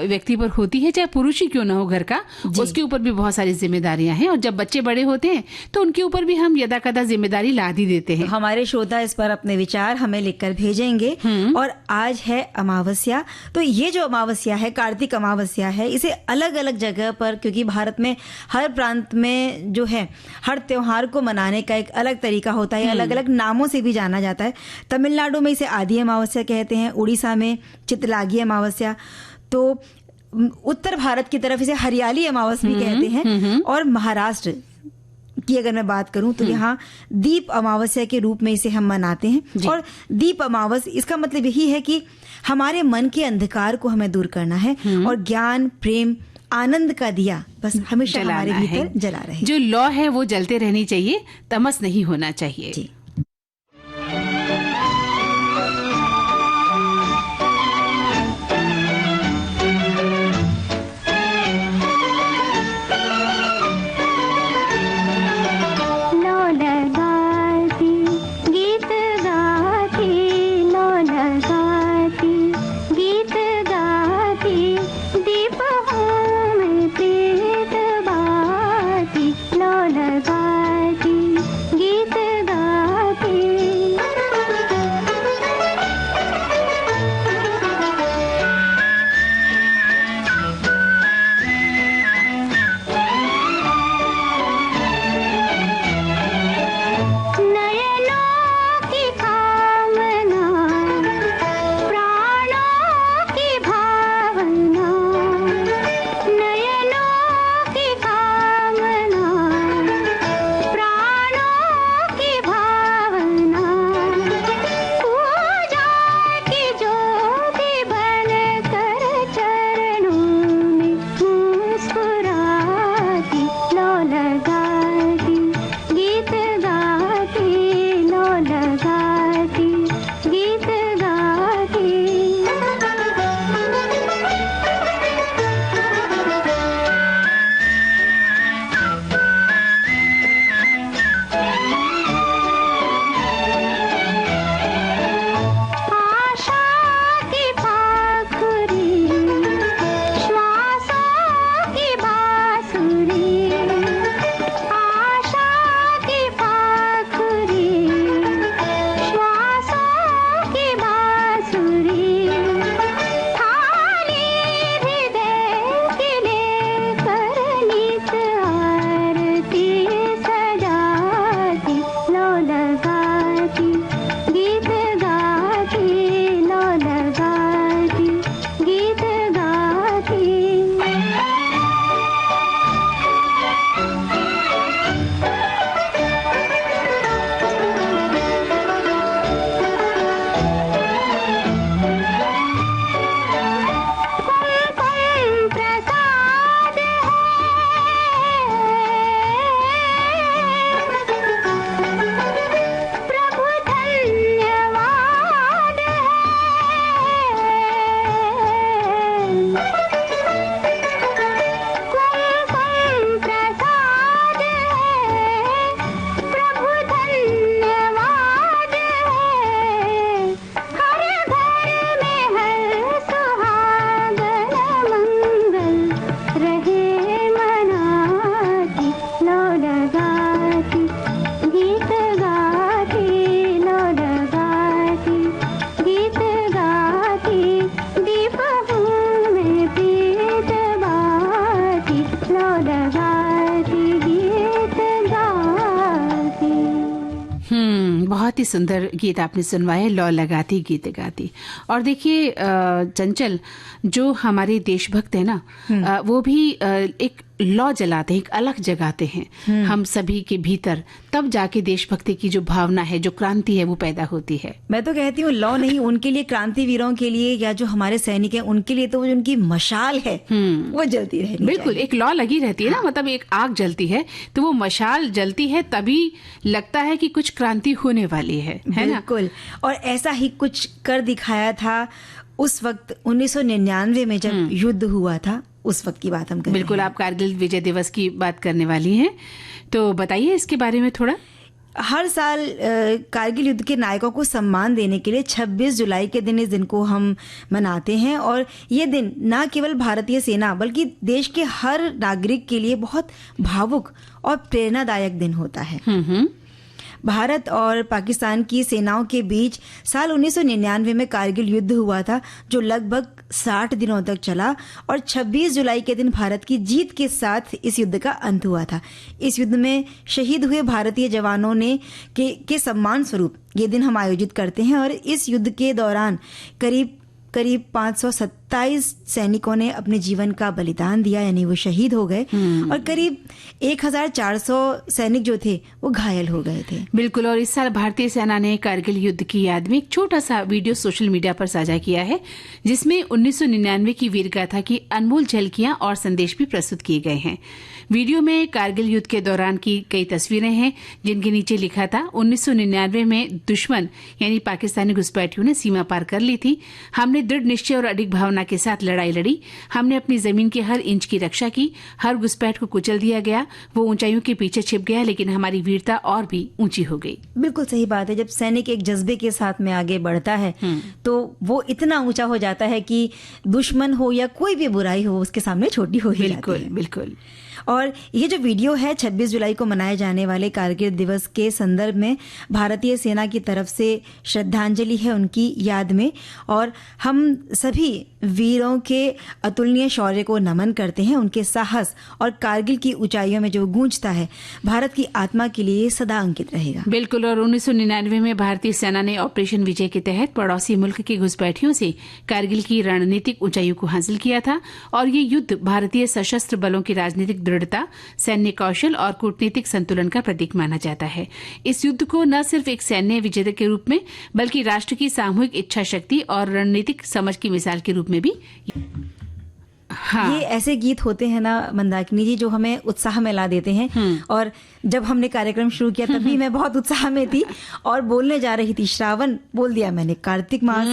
व्यक्ति पर होती है, चाहे पुरुष ही क्यों ना हो घर का, उसके ऊपर भी बहुत सारी जिम्मेदारियां हैं। और जब बच्चे बड़े होते हैं तो उनके ऊपर भी हम यदा कदा जिम्मेदारी लाद ही देते हैं। हमारे श्रोता इस पर अपने विचार हमें लिखकर भेजेंगे। और आज है अमावस्या, तो ये जो अमावस्या है, कार्तिक अमावस्या है, इसे अलग अलग जगह पर, क्योंकि भारत में हर प्रांत में जो है हर त्योहार को मनाने का एक अलग तरीका होता है, अलग अलग नामों से भी जाना जाता है। तमिलनाडु में इसे आदि अमावस्या कहते हैं, उड़ीसा में चितलागी अमावस्या, तो उत्तर भारत की तरफ इसे हरियाली अमावस भी कहते हैं। और महाराष्ट्र की अगर मैं बात करूं तो यहाँ दीप अमावस्या के रूप में इसे हम मनाते हैं। और दीप अमावस, इसका मतलब यही है कि हमारे मन के अंधकार को हमें दूर करना है और ज्ञान, प्रेम, आनंद का दिया बस हमेशा हमारे भीतर जला रहे। जो लौ है वो जलते रहनी चाहिए, तमस नहीं होना चाहिए। जी। गीत गा बहुत ही सुंदर गीत आपने सुनवाया, लौ लगाती गीत गाती। और देखिए चंचल, जो हमारे देशभक्त है ना, वो भी एक लौ जलाते हैं, एक अलग जगाते हैं हम सभी के भीतर, तब जाके देशभक्ति की जो भावना है, जो क्रांति है, वो पैदा होती है। मैं तो कहती हूँ लौ नहीं, उनके लिए, क्रांतिवीरों के लिए या जो हमारे सैनिक हैं उनके लिए तो वो जो उनकी मशाल है वो जलती रहनी बिल्कुल चाहिए। एक लौ लगी रहती है ना, मतलब एक आग जलती है तो वो मशाल जलती है, तभी लगता है कि कुछ क्रांति होने वाली है ना। बिल्कुल, और ऐसा ही कुछ कर दिखाया था उस वक्त 1999 में जब युद्ध हुआ था, उस वक्त की बात हम कर रहे हैं। बिल्कुल, आप कारगिल विजय दिवस की बात करने वाली हैं, तो बताइए इसके बारे में थोड़ा। हर साल कारगिल युद्ध के नायकों को सम्मान देने के लिए 26 जुलाई के दिन इस दिन को हम मनाते हैं। और ये दिन न केवल भारतीय सेना बल्कि देश के हर नागरिक के लिए बहुत भावुक और प्रेरणादायक दिन होता है। भारत और पाकिस्तान की सेनाओं के बीच साल 1999 में कारगिल युद्ध हुआ था, जो लगभग 60 दिनों तक चला और 26 जुलाई के दिन भारत की जीत के साथ इस युद्ध का अंत हुआ था। इस युद्ध में शहीद हुए भारतीय जवानों ने के सम्मान स्वरूप ये दिन हम आयोजित करते हैं। और इस युद्ध के दौरान करीब 527 सैनिकों ने अपने जीवन का बलिदान दिया, यानी वो शहीद हो गए, और करीब 1400 सैनिक जो थे वो घायल हो गए थे। बिल्कुल, और इस साल भारतीय सेना ने कारगिल युद्ध की याद में एक छोटा सा वीडियो सोशल मीडिया पर साझा किया है, जिसमें 1999 की वीरगाथा की अनमोल झलकियां और संदेश भी प्रस्तुत किए गए हैं। वीडियो में कारगिल युद्ध के दौरान की कई तस्वीरें हैं, जिनके नीचे लिखा था 1999 में दुश्मन यानी पाकिस्तानी घुसपैठियों ने सीमा पार कर ली थी। हमने दृढ़ निश्चय और अडिग भावना के साथ लड़ाई लड़ी। हमने अपनी जमीन के हर इंच की रक्षा की। हर घुसपैठ को कुचल दिया गया। वो ऊंचाइयों के पीछे छिप गया, लेकिन हमारी वीरता और भी ऊंची हो गई। बिल्कुल सही बात है। जब सैनिक एक जज्बे के साथ में आगे बढ़ता है तो वो इतना ऊंचा हो जाता है कि दुश्मन हो या कोई भी बुराई हो उसके सामने छोटी हो ही जाती है। बिल्कुल। और ये जो वीडियो है 26 जुलाई को मनाए जाने वाले कारगिल दिवस के संदर्भ में भारतीय सेना की तरफ से श्रद्धांजलि है उनकी याद में, और हम सभी वीरों के अतुलनीय शौर्य को नमन करते हैं। उनके साहस और कारगिल की ऊंचाइयों में जो गूंजता है, भारत की आत्मा के लिए सदा अंकित रहेगा। बिल्कुल, और 1999 में भारतीय सेना ने ऑपरेशन विजय के तहत पड़ोसी मुल्क की घुसपैठियों से कारगिल की रणनीतिक ऊंचाइयों को हासिल किया था। और ये युद्ध भारतीय सशस्त्र बलों की राजनीतिक दृढ़ता, सैन्य कौशल और कूटनीतिक संतुलन का प्रतीक माना जाता है। इस युद्ध को न सिर्फ एक सैन्य विजय के रूप में, बल्कि राष्ट्र की सामूहिक इच्छा शक्ति और रणनीतिक समझ की मिसाल के रूप में भी। हाँ। ये ऐसे गीत होते हैं ना मंदाकिनी जी, जो हमें उत्साह में ला देते हैं। और जब हमने कार्यक्रम शुरू किया तभी मैं बहुत उत्साह में थी और बोलने जा रही थी, श्रावण बोल दिया मैंने, कार्तिक मास।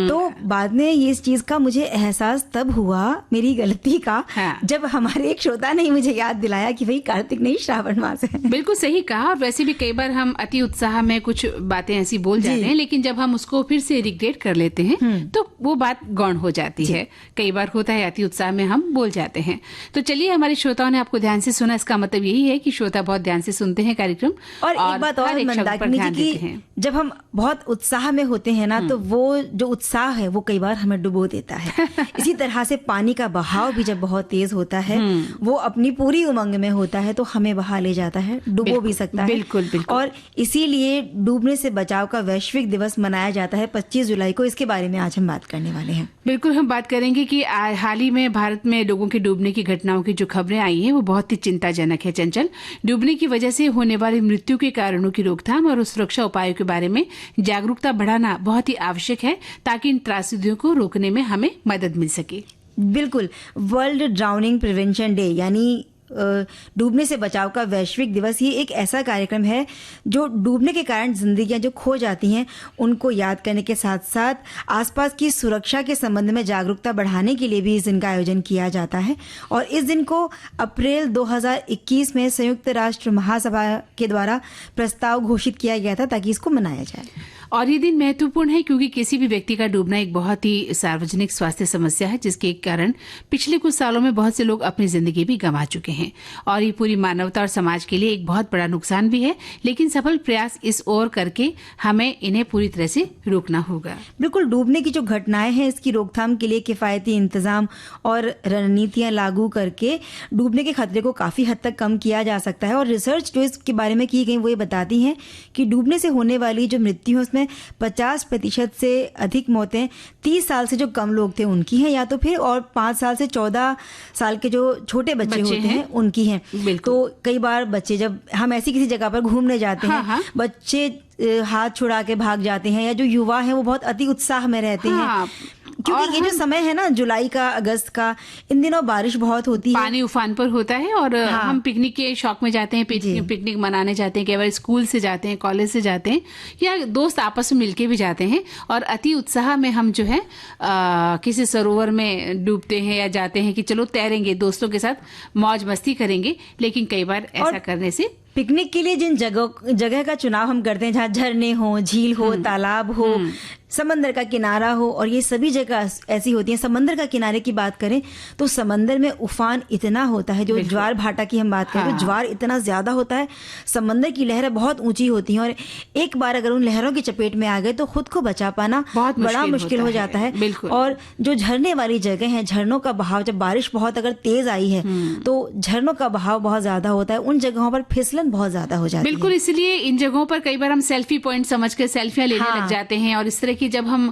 तो बाद में ये इस चीज का मुझे एहसास तब हुआ, मेरी गलती का, हाँ। जब हमारे एक श्रोता ने मुझे याद दिलाया कि भाई कार्तिक नहीं श्रावण मास है। बिल्कुल सही कहा। और वैसे भी कई बार हम अति उत्साह में कुछ बातें ऐसी बोल जाते हैं, लेकिन जब हम उसको फिर से रिग्रेट कर लेते हैं तो वो बात गौण हो जाती है। कई बार होता है अति उत्साह में हम बोल जाते हैं। तो चलिए, हमारे श्रोताओं ने आपको ध्यान से सुना, इसका मतलब यही है कि श्रोता बहुत ध्यान से सुनते हैं कार्यक्रम। और एक बात और मंदाकिनी जी की, जब हम बहुत उत्साह में होते हैं ना, तो वो जो उत्साह है वो कई बार हमें डुबो देता है। इसी तरह से पानी का बहाव भी जब बहुत तेज होता है, वो अपनी पूरी उमंग में होता है तो हमें बहा ले जाता है, डुबो भी सकता है। बिल्कुल। और इसीलिए डूबने से बचाव का वैश्विक दिवस मनाया जाता है 25 जुलाई को। इसके बारे में आज हम बात करने वाले हैं। बिल्कुल, हम बात करेंगे कि हाल ही में भारत में लोगों के डूबने की घटनाओं की जो खबरें आई हैं वो बहुत ही चिंताजनक है। चंचल, डूबने की वजह से होने वाली मृत्यु के कारणों की रोकथाम और सुरक्षा उपायों के बारे में जागरूकता बढ़ाना बहुत ही आवश्यक है, ताकि इन त्रासदियों को रोकने में हमें मदद मिल सके। बिल्कुल, वर्ल्ड ड्राउनिंग प्रिवेंशन डे यानी डूबने से बचाव का वैश्विक दिवस, ये एक ऐसा कार्यक्रम है जो डूबने के कारण जिंदगियां जो खो जाती हैं उनको याद करने के साथ साथ आसपास की सुरक्षा के संबंध में जागरूकता बढ़ाने के लिए भी इस दिन का आयोजन किया जाता है। और इस दिन को अप्रैल 2021 में संयुक्त राष्ट्र महासभा के द्वारा प्रस्ताव घोषित किया गया था ताकि इसको मनाया जाए। और ये दिन महत्वपूर्ण है क्योंकि किसी भी व्यक्ति का डूबना एक बहुत ही सार्वजनिक स्वास्थ्य समस्या है, जिसके कारण पिछले कुछ सालों में बहुत से लोग अपनी जिंदगी भी गंवा चुके हैं और ये पूरी मानवता और समाज के लिए एक बहुत बड़ा नुकसान भी है। लेकिन सफल प्रयास इस ओर करके हमें इन्हें पूरी तरह से रोकना होगा। बिल्कुल, डूबने की जो घटनाएं हैं इसकी रोकथाम के लिए किफायती इंतजाम और रणनीतियां लागू करके डूबने के खतरे को काफी हद तक कम किया जा सकता है। और रिसर्च जो इसके बारे में की गई वो ये बताती हैं कि डूबने से होने वाली जो मृत्यु है उसमें 50% से अधिक मौतें 30 साल से जो कम लोग थे उनकी हैं, या तो फिर और 5 साल से 14 साल के जो छोटे बच्चे होते हैं उनकी हैं। तो कई बार बच्चे, जब हम ऐसी किसी जगह पर घूमने जाते हैं, बच्चे हाथ छुड़ा के भाग जाते हैं, या जो युवा है वो बहुत अति उत्साह में रहते हैं, क्योंकि ये जो समय है ना जुलाई का, अगस्त का, इन दिनों बारिश बहुत होती है, पानी उफान पर होता है और हम पिकनिक के शौक में जाते हैं, पिकनिक मनाने जाते हैं, कई बार स्कूल से जाते हैं, कॉलेज से जाते हैं, या दोस्त आपस में मिलके भी जाते हैं और अति उत्साह में हम जो है किसी सरोवर में डूबते हैं या जाते हैं कि चलो तैरेंगे, दोस्तों के साथ मौज मस्ती करेंगे। लेकिन कई बार ऐसा करने से पिकनिक के लिए जिन जगह का चुनाव हम करते हैं, जहाँ झरने हो, झील हो, तालाब हो, समंदर का किनारा हो, और ये सभी जगह ऐसी होती हैं। समंदर का किनारे की बात करें तो समंदर में उफान इतना होता है, जो ज्वार भाटा की हम बात करें तो ज्वार इतना ज्यादा होता है, समंदर की लहरें बहुत ऊंची होती हैं और एक बार अगर उन लहरों की चपेट में आ गए तो खुद को बचा पाना बड़ा मुश्किल हो जाता है। और जो झरने वाली जगह है, झरनों का बहाव, जब बारिश बहुत अगर तेज आई है तो झरनों का बहाव बहुत ज्यादा होता है, उन जगहों पर फिसलन बहुत ज्यादा हो जाती है। बिल्कुल, इसलिए इन जगहों पर कई बार हम सेल्फी पॉइंट समझ कर सेल्फियां लेने लग जाते हैं और इस तरह कि जब हम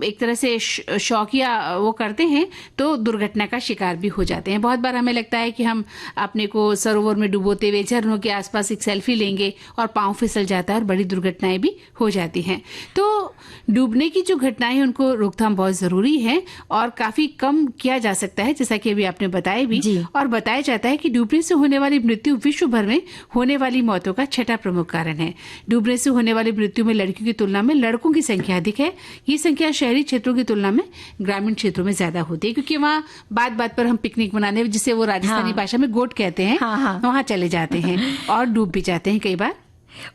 एक तरह से शौकिया वो करते हैं तो दुर्घटना का शिकार भी हो जाते हैं। बहुत बार हमें लगता है कि हम अपने को सरोवर में डुबोते हुए झरनों के आसपास एक सेल्फी लेंगे और पांव फिसल जाता है और बड़ी दुर्घटनाएं भी हो जाती हैं। तो डूबने की जो घटनाएं हैं उनको रोकथाम बहुत जरूरी है और काफी कम किया जा सकता है, जैसा कि अभी आपने बताया भी। और बताया जाता है कि डूबने से होने वाली मृत्यु विश्व भर में होने वाली मौतों का 6ठा प्रमुख कारण है। डूबने से होने वाली मृत्यु में लड़कियों की तुलना में लड़कों की संख्या अधिक है। ये संख्या शहरी क्षेत्रों की तुलना में ग्रामीण क्षेत्रों में ज्यादा होती है, क्योंकि वहाँ बात बात पर हम पिकनिक मनाने, जिसे वो राजस्थानी भाषा में गोट कहते हैं, वहाँ चले जाते हैं और डूब भी जाते हैं कई बार।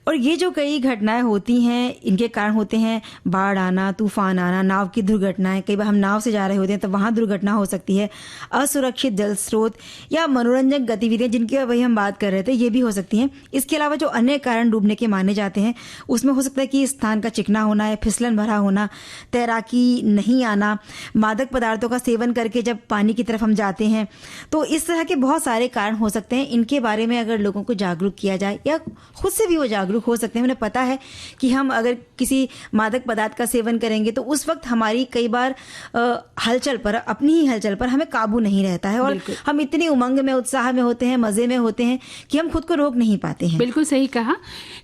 और ये जो कई घटनाएं होती हैं इनके कारण होते हैं बाढ़ आना, तूफान आना, नाव की दुर्घटनाएं, कई बार हम नाव से जा रहे होते हैं तो वहां दुर्घटना हो सकती है, असुरक्षित जल स्रोत या मनोरंजक गतिविधियां जिनकी वही हम बात कर रहे थे ये भी हो सकती हैं। इसके अलावा जो अन्य कारण डूबने के माने जाते हैं उसमें हो सकता है कि स्थान का चिकना होना है, फिसलन भरा होना, तैराकी नहीं आना, मादक पदार्थों का सेवन करके जब पानी की तरफ हम जाते हैं, तो इस तरह के बहुत सारे कारण हो सकते हैं। इनके बारे में अगर लोगों को जागरूक किया जाए या खुद से भी जागरूक हो सकते हैं। उन्हें पता है कि हम अगर किसी मादक पदार्थ का सेवन करेंगे तो उस वक्त हमारी कई बार हलचल पर, अपनी ही हलचल पर हमें काबू नहीं रहता है और हम इतनी उमंग में, उत्साह में होते हैं, मजे में होते हैं कि हम खुद को रोक नहीं पाते हैं। बिल्कुल सही कहा।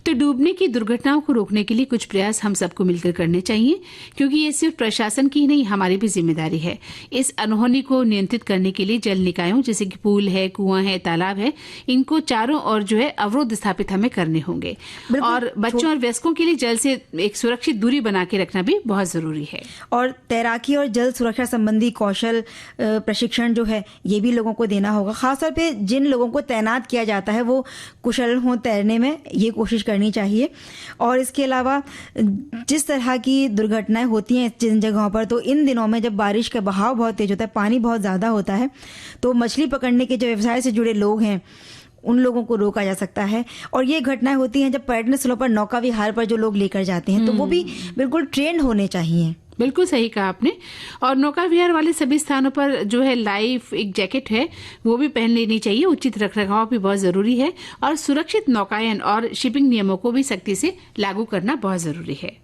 तो डूबने की दुर्घटनाओं को रोकने के लिए कुछ प्रयास हम सबको मिलकर करने चाहिए, क्योंकि ये सिर्फ प्रशासन की ही नहीं हमारी भी जिम्मेदारी है। इस अनहोनी को नियंत्रित करने के लिए जल निकायों जैसे कि पूल है, कुआं है, तालाब है, इनको चारों ओर जो है अवरोध स्थापित हमें करने होंगे। और बच्चों और वयस्कों के लिए जल से एक सुरक्षित दूरी बना के रखना भी बहुत जरूरी है। और तैराकी और जल सुरक्षा संबंधी कौशल प्रशिक्षण जो है ये भी लोगों को देना होगा। खासतौर पे जिन लोगों को तैनात किया जाता है वो कुशल हों तैरने में, ये कोशिश करनी चाहिए। और इसके अलावा जिस तरह की दुर्घटनाएं होती हैं जिन जगहों पर, तो इन दिनों में जब बारिश का बहाव बहुत तेज होता है, पानी बहुत ज्यादा होता है, तो मछली पकड़ने के जो व्यवसाय से जुड़े लोग हैं उन लोगों को रोका जा सकता है। और ये घटनाएं होती हैं जब पर्यटन स्थलों पर नौका विहार पर जो लोग लेकर जाते हैं, तो वो भी बिल्कुल ट्रेंड होने चाहिए। बिल्कुल सही कहा आपने। और नौका विहार वाले सभी स्थानों पर जो है लाइफ एक जैकेट है वो भी पहन लेनी चाहिए। उचित रखरखाव भी बहुत जरूरी है और सुरक्षित नौकायन और शिपिंग नियमों को भी सख्ती से लागू करना बहुत जरूरी है।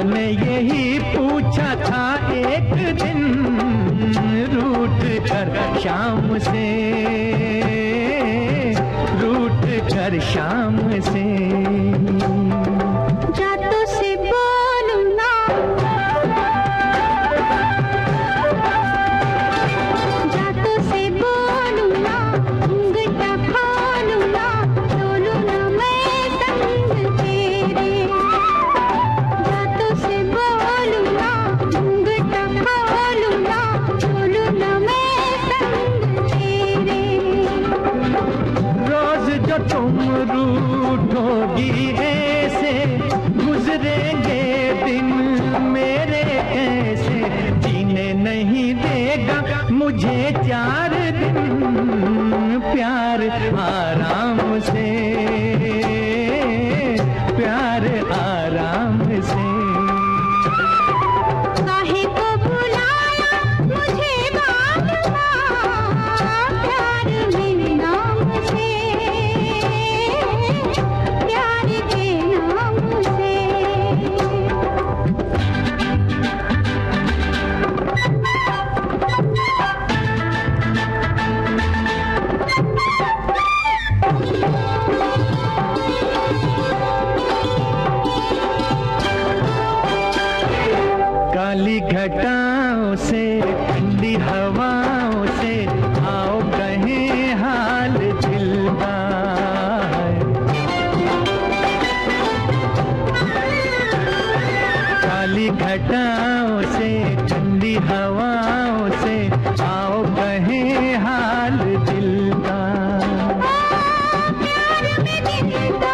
ने यही पूछा था एक दिन रूठ कर शाम से, रूठ कर शाम से। जातों से बोलूंगा, जातों से बोलूंगा, घूंघटा खोलूंगा, तोलूंगा मैं संग तेरे। जातों से बोलूंगा, घूंघटा खोलूंगा, तोलूंगा मैं संग तेरे। रोज जो तुम रूठोगी ऐसे, गुजरेंगे दिन मेरे कैसे, जीने नहीं देगा मुझे 4 दिन प्यार आराम से, प्यार आराम से। काहे को बुलाया मुझे बाबा, प्यार मेरे नाम से, प्यार के नाम से। काली घटाओं से ठंडी हवाओं से आओ कहें हाल दिल का। काली घटाओं से ठंडी हवाओं से आओ कहें हाल दिल का। प्यार में दिन तो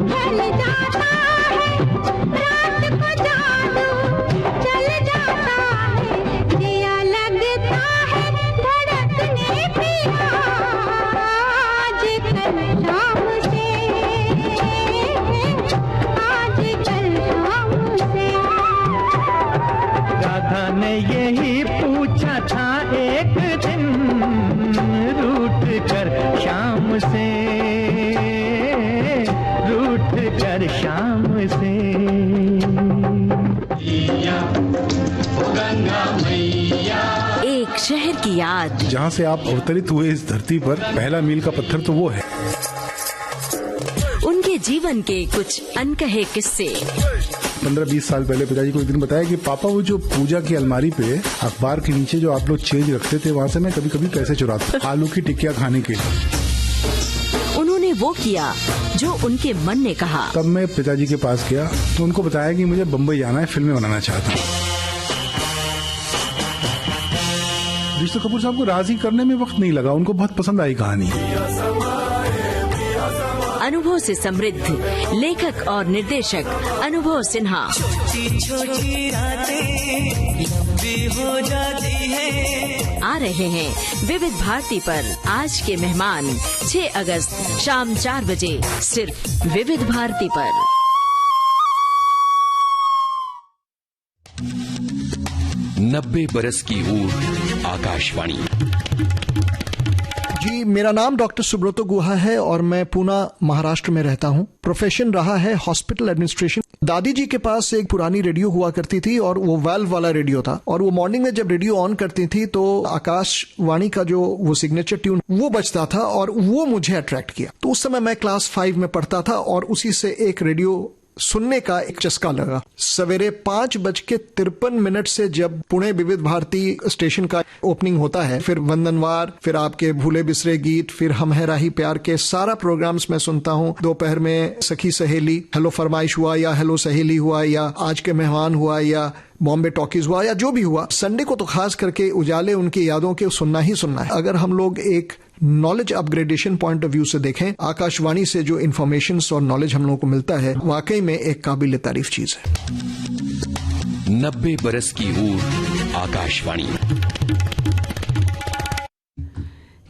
ढल जाता है, रात को जादू चल जाता है, दिया लगता है धड़कने पिया, आज कल शाम से, आज कल शाम से। राधा ने यही पूछा था एक दिन रूठ कर शाम से, रूठ कर शाम से। एक शहर की याद, जहाँ से आप अवतरित हुए इस धरती पर, पहला मील का पत्थर तो वो है। उनके जीवन के कुछ अनकहे किस्से। 15-20 साल पहले पिताजी को एक दिन बताया कि पापा वो जो पूजा की अलमारी पे अखबार के नीचे जो आप लोग चेंज रखते थे, वहाँ से मैं कभी कभी पैसे चुराता था आलू की टिक्कियाँ खाने के लिए। उन्होंने वो किया जो उनके मन ने कहा। तब मैं पिताजी के पास गया तो उनको बताया कि मुझे बम्बई जाना है, फिल्में बनाना चाहता हूँ। ऋषि कपूर साहब को राजी करने में वक्त नहीं लगा, उनको बहुत पसंद आई कहानी। अनुभव से समृद्ध लेखक और निर्देशक अनुभव सिन्हा। छोटी छोटी रातें लंबी हो जाती है। आ रहे हैं विविध भारती पर। आज के मेहमान 6 अगस्त शाम 4 बजे सिर्फ विविध भारती पर। 90 बरस की ऊर आकाशवाणी। जी, मेरा नाम डॉक्टर सुब्रतो गुहा है और मैं पूना महाराष्ट्र में रहता हूँ। प्रोफेशन रहा है हॉस्पिटल एडमिनिस्ट्रेशन। दादी जी के पास एक पुरानी रेडियो हुआ करती थी और वो वाल्व वाला रेडियो था, और वो मॉर्निंग में जब रेडियो ऑन करती थी तो आकाशवाणी का जो वो सिग्नेचर ट्यून वो बजता था और वो मुझे अट्रैक्ट किया। तो उस समय मैं क्लास 5 में पढ़ता था और उसी से एक रेडियो सुनने का एक चस्का लगा। सवेरे 5:53 से जब पुणे विविध भारती स्टेशन का ओपनिंग होता है, फिर वंदनवार, फिर आपके भूले बिसरे गीत, फिर हम है राही प्यार के सारा प्रोग्राम्स मैं सुनता हूँ। दोपहर में सखी सहेली, हेलो फरमाइश हुआ या हेलो सहेली हुआ या आज के मेहमान हुआ या बॉम्बे टॉकीज हुआ या जो भी हुआ, संडे को तो खास करके उजाले उनकी यादों के सुनना ही सुनना है। अगर हम लोग एक knowledge upgradation point of view से देखें, आकाशवाणी से जो इन्फॉर्मेशन और नॉलेज हम लोगों को मिलता है वाकई में एक काबिल तारीफ चीज है। 90 बरस की ऊर आकाशवाणी।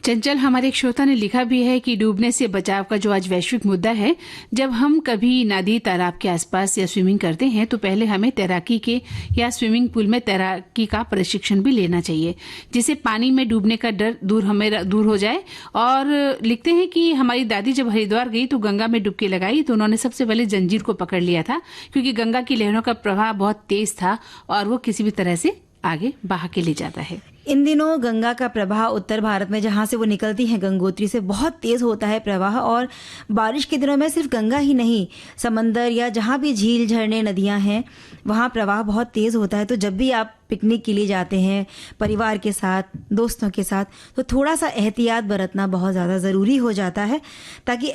चंचल, हमारे एक श्रोता ने लिखा भी है कि डूबने से बचाव का जो आज वैश्विक मुद्दा है, जब हम कभी नदी तालाब के आसपास या स्विमिंग करते हैं तो पहले हमें तैराकी के या स्विमिंग पूल में तैराकी का प्रशिक्षण भी लेना चाहिए, जिससे पानी में डूबने का डर दूर हो जाए। और लिखते हैं कि हमारी दादी जब हरिद्वार गई तो गंगा में डुबकी लगाई तो उन्होंने सबसे पहले जंजीर को पकड़ लिया था, क्योंकि गंगा की लहरों का प्रवाह बहुत तेज था और वो किसी भी तरह से आगे बहा के ले जाता है। इन दिनों गंगा का प्रवाह उत्तर भारत में जहां से वो निकलती है गंगोत्री से बहुत तेज होता है प्रवाह। और बारिश के दिनों में सिर्फ गंगा ही नहीं, समंदर या जहां भी झील झरने नदियां हैं वहां प्रवाह बहुत तेज होता है। तो जब भी आप पिकनिक के लिए जाते हैं परिवार के साथ, दोस्तों के साथ, तो थोड़ा सा एहतियात बरतना बहुत ज़्यादा ज़रूरी हो जाता है, ताकि